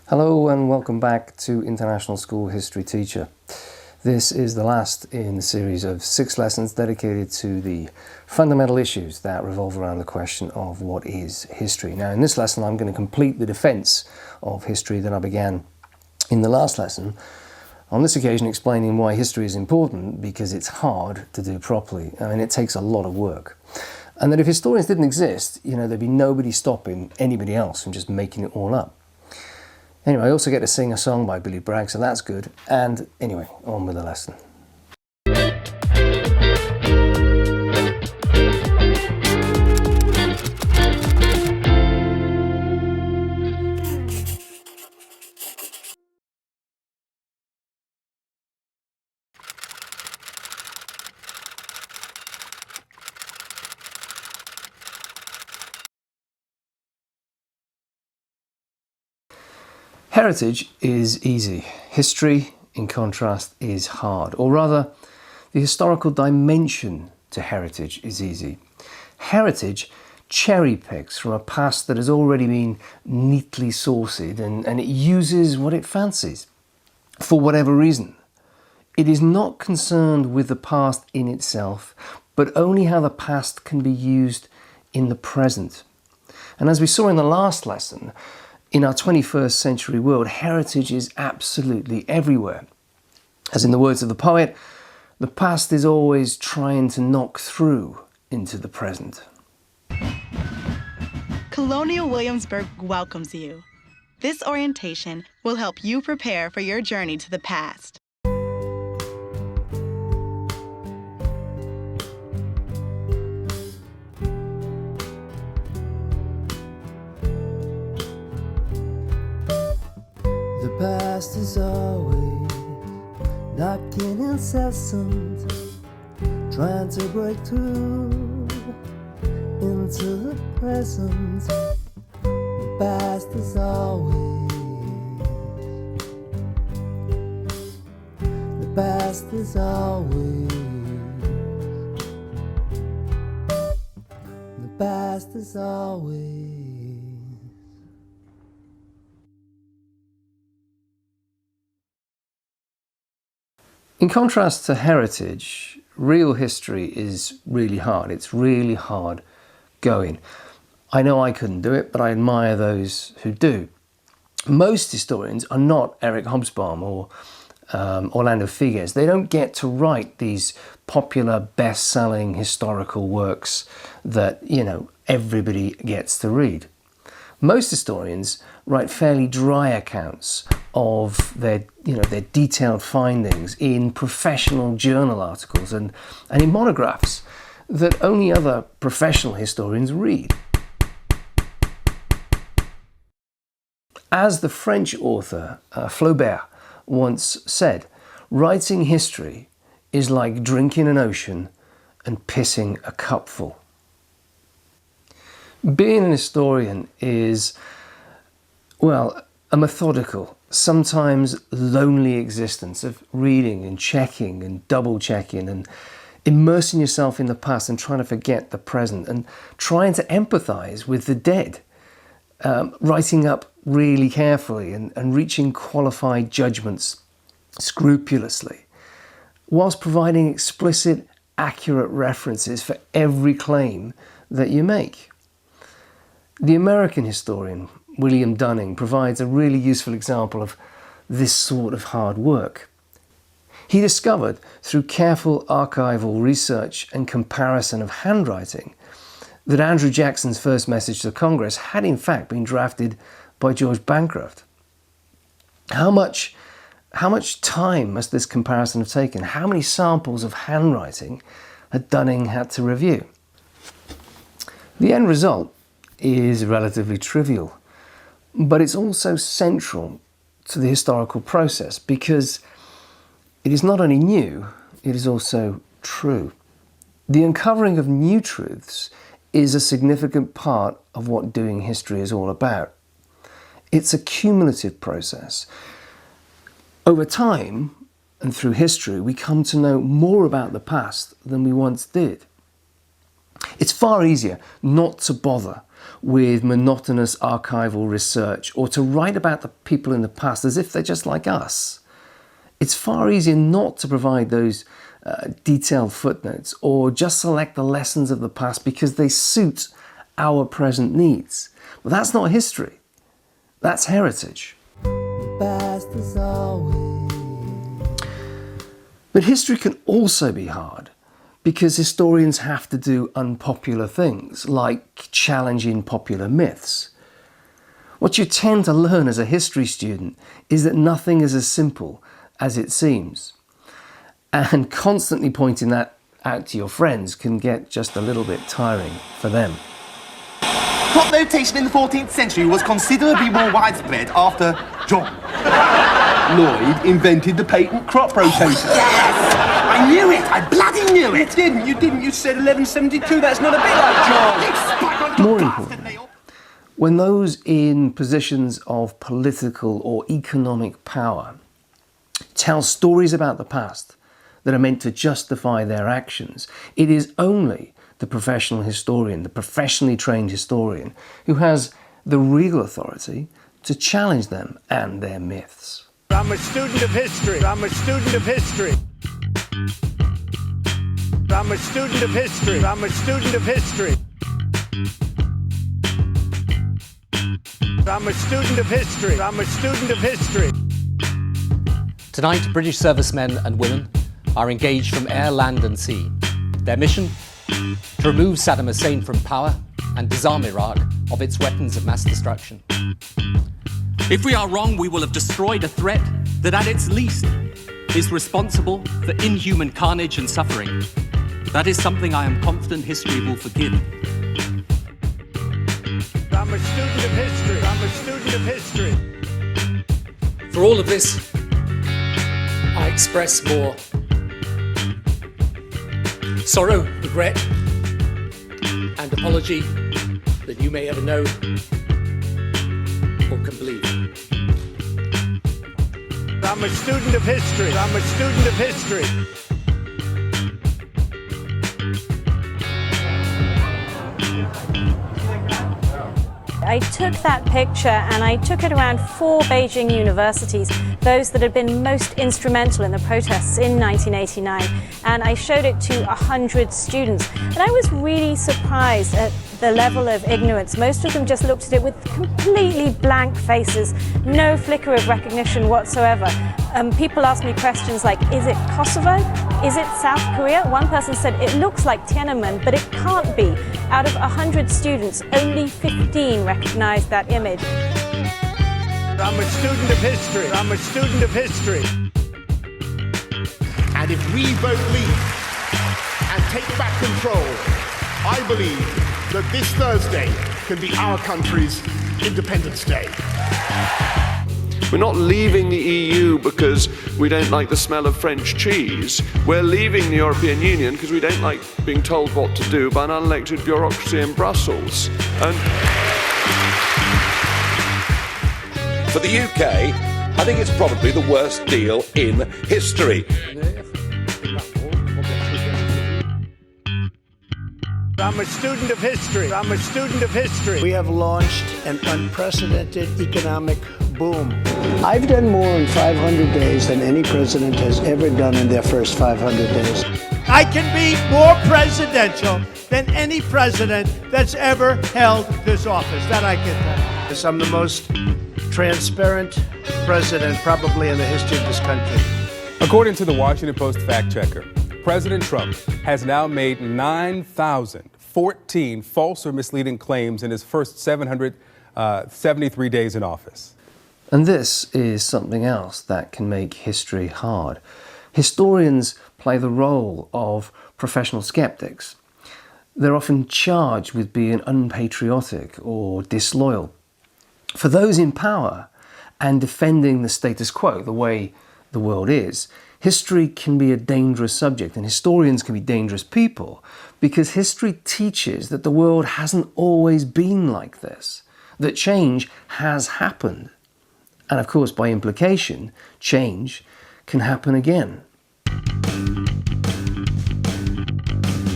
Hello and welcome back to International School History Teacher. This is the last in the series of 6 lessons dedicated to the fundamental issues that revolve around the question of what is history. Now in this lesson I'm going to complete the defense of history that I began in the last lesson, on this occasion explaining why history is important because it's hard to do properly. I mean, it takes a lot of work. And that if historians didn't exist, there'd be nobody stopping anybody else from just making it all up. Anyway, I also get to sing a song by Billy Bragg, so that's good. And anyway, on with the lesson. Heritage is easy. History, in contrast, is hard. Or rather, the historical dimension to heritage is easy. Heritage cherry picks from a past that has already been neatly sourced and it uses what it fancies, for whatever reason. It is not concerned with the past in itself, but only how the past can be used in the present. And as we saw in the last lesson, in our 21st century world, heritage is absolutely everywhere. As in the words of the poet, the past is always trying to knock through into the present. Colonial Williamsburg welcomes you. This orientation will help you prepare for your journey to the past. The past is always knocking incessant, trying to break through into the present. The past is always, the past is always, the past is always. In contrast to heritage, real history is really hard. It's really hard going. I know I couldn't do it, but I admire those who do. Most historians are not Eric Hobsbawm or Orlando Figes. They don't get to write these popular best-selling historical works that, everybody gets to read. Most historians write fairly dry accounts of their detailed findings in professional journal articles and in monographs that only other professional historians read. As the French author Flaubert once said, writing history is like drinking an ocean and pissing a cupful. Being an historian is, well, a methodical, sometimes lonely existence of reading and checking and double checking and immersing yourself in the past and trying to forget the present and trying to empathise with the dead, writing up really carefully and reaching qualified judgements scrupulously, whilst providing explicit, accurate references for every claim that you make. The American historian William Dunning provides a really useful example of this sort of hard work. He discovered through careful archival research and comparison of handwriting that Andrew Jackson's first message to Congress had in fact been drafted by George Bancroft. How much time must this comparison have taken? How many samples of handwriting had Dunning had to review? The end result is relatively trivial, but it's also central to the historical process because it is not only new, it is also true. The uncovering of new truths is a significant part of what doing history is all about. It's a cumulative process. Over time and through history, we come to know more about the past than we once did. It's far easier not to bother with monotonous archival research or to write about the people in the past as if they're just like us. It's far easier not to provide those detailed footnotes or just select the lessons of the past because they suit our present needs. But that's not history. That's heritage. The past is always. But history can also be hard because historians have to do unpopular things like challenging popular myths. What you tend to learn as a history student is that nothing is as simple as it seems. And constantly pointing that out to your friends can get just a little bit tiring for them. Crop notation in the 14th century was considerably more widespread after John Lloyd invented the patent crop rotation. Yes! I knew it! I bloody knew it! You didn't. You said 1172. That's not a bit like John. More importantly, when those in positions of political or economic power tell stories about the past that are meant to justify their actions, it is only the professional historian, the professionally trained historian, who has the real authority to challenge them and their myths. I'm a student of history. I'm a student of history. I'm a student of history. I'm a student of history. I'm a student of history. I'm a student of history. Tonight, British servicemen and women are engaged from air, land and sea. Their mission? To remove Saddam Hussein from power and disarm Iraq of its weapons of mass destruction. If we are wrong, we will have destroyed a threat that at its least is responsible for inhuman carnage and suffering. That is something I am confident history will forgive. I'm a student of history. I'm a student of history. For all of this, I express more sorrow, regret, and apology than you may ever know or can believe. I'm a student of history. I'm a student of history. I took that picture and I took it around 4 Beijing universities, those that had been most instrumental in the protests in 1989, and I showed it to 100 students. And I was really surprised at the level of ignorance. Most of them just looked at it with completely blank faces, no flicker of recognition whatsoever. People asked me questions like, is it Kosovo? Is it South Korea? One person said, it looks like Tiananmen, but it can't be. Out of 100 students, only 15 recognized that image. I'm a student of history. I'm a student of history. And if we vote leave and take back control, I believe that this Thursday can be our country's Independence Day. We're not leaving the EU because we don't like the smell of French cheese. We're leaving the European Union because we don't like being told what to do by an unelected bureaucracy in Brussels. And for the UK, I think it's probably the worst deal in history. I'm a student of history. I'm a student of history. We have launched an unprecedented economic boom. I've done more in 500 days than any president has ever done in their first 500 days. I can be more presidential than any president that's ever held this office. That I can tell you. I'm the most transparent president probably in the history of this country. According to the Washington Post fact checker, President Trump has now made 9,014 false or misleading claims in his first 773 days in office. And this is something else that can make history hard. Historians play the role of professional skeptics. They're often charged with being unpatriotic or disloyal. For those in power and defending the status quo, the way the world is, history can be a dangerous subject, and historians can be dangerous people because history teaches that the world hasn't always been like this, that change has happened. And of course, by implication, change can happen again.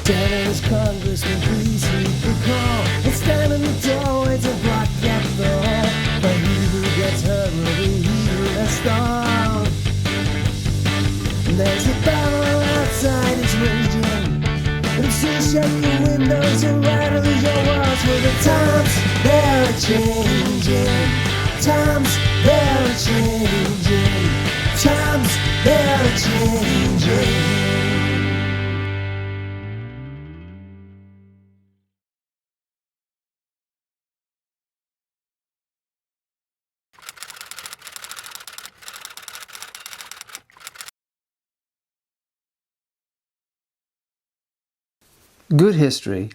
Tennis as Congressman, please heed the call and stand in the doorway to block that door. For he who gets hurt will be he who has stalled. There's a battle outside, it's raging. And so shut your windows and rattle your walls. For the times, they're changing. Times, they're changing. Times, they're changing. Good history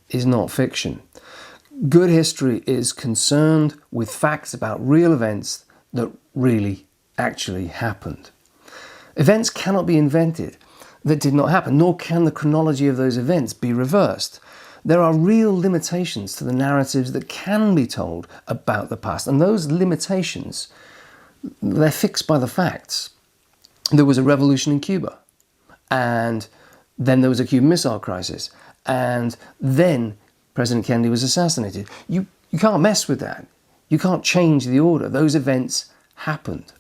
is not fiction. Good history is concerned with facts about real events that really actually happened. Events cannot be invented that did not happen, nor can the chronology of those events be reversed. There are real limitations to the narratives that can be told about the past, and those limitations, they're fixed by the facts. There was a revolution in Cuba, and then there was a Cuban Missile Crisis, and then President Kennedy was assassinated. You can't mess with that. You can't change the order. Those events happened.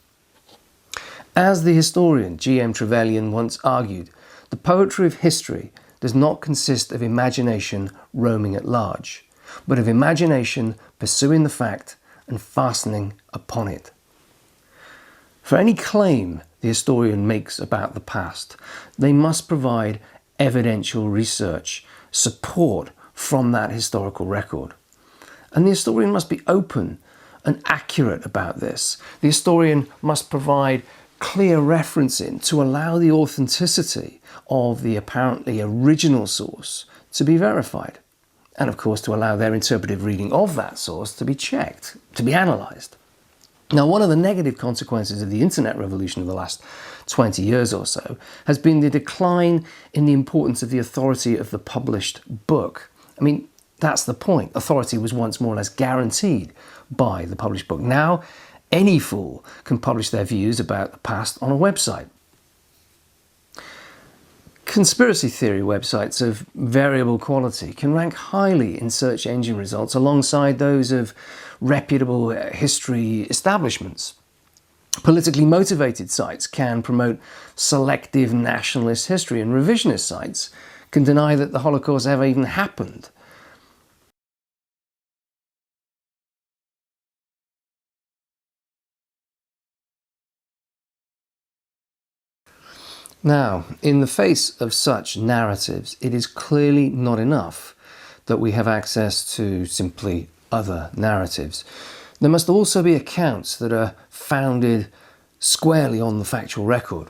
As the historian G.M. Trevelyan once argued, the poetry of history does not consist of imagination roaming at large, but of imagination pursuing the fact and fastening upon it. For any claim the historian makes about the past, they must provide evidential research, support from that historical record. And the historian must be open and accurate about this. The historian must provide clear referencing to allow the authenticity of the apparently original source to be verified. And of course to allow their interpretive reading of that source to be checked, to be analysed. Now, one of the negative consequences of the internet revolution of the last 20 years or so has been the decline in the importance of the authority of the published book. I mean, that's the point. Authority was once more or less guaranteed by the published book. Now, any fool can publish their views about the past on a website. Conspiracy theory websites of variable quality can rank highly in search engine results alongside those of reputable history establishments. Politically motivated sites can promote selective nationalist history, and revisionist sites can deny that the Holocaust ever even happened. Now, in the face of such narratives, it is clearly not enough that we have access to simply other narratives. There must also be accounts that are founded squarely on the factual record.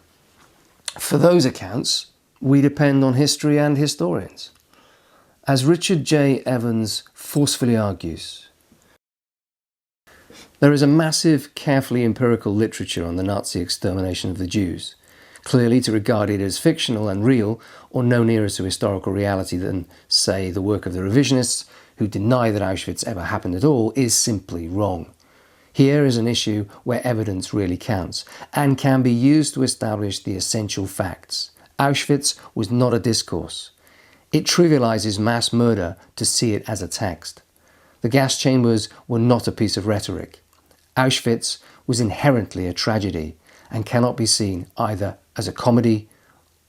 For those accounts, we depend on history and historians. As Richard J. Evans forcefully argues, there is a massive, carefully empirical literature on the Nazi extermination of the Jews. Clearly, to regard it as fictional and real, or no nearer to historical reality than, say, the work of the revisionists, who deny that Auschwitz ever happened at all, is simply wrong. Here is an issue where evidence really counts, and can be used to establish the essential facts. Auschwitz was not a discourse. It trivializes mass murder to see it as a text. The gas chambers were not a piece of rhetoric. Auschwitz was inherently a tragedy, and cannot be seen either as a comedy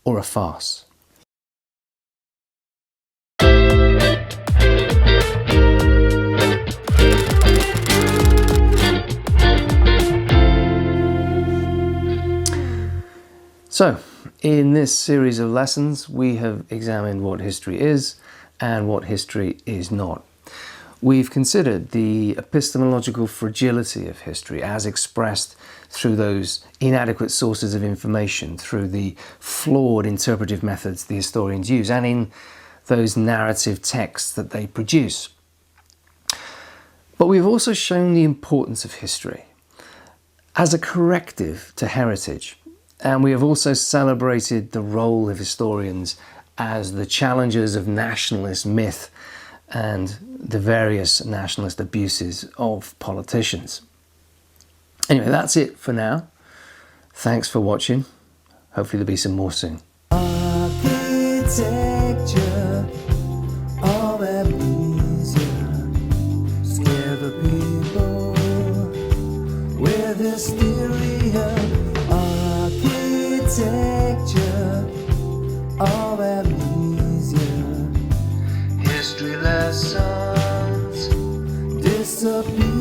or a farce. So, in this series of lessons, we have examined what history is and what history is not. We've considered the epistemological fragility of history as expressed through those inadequate sources of information, through the flawed interpretive methods the historians use, and in those narrative texts that they produce. But we've also shown the importance of history as a corrective to heritage, and we have also celebrated the role of historians as the challengers of nationalist myth and the various nationalist abuses of politicians. Anyway, that's it for now. Thanks for watching. Hopefully there'll be some more soon. Architecture Mystery of architecture of amnesia. History lessons disappear.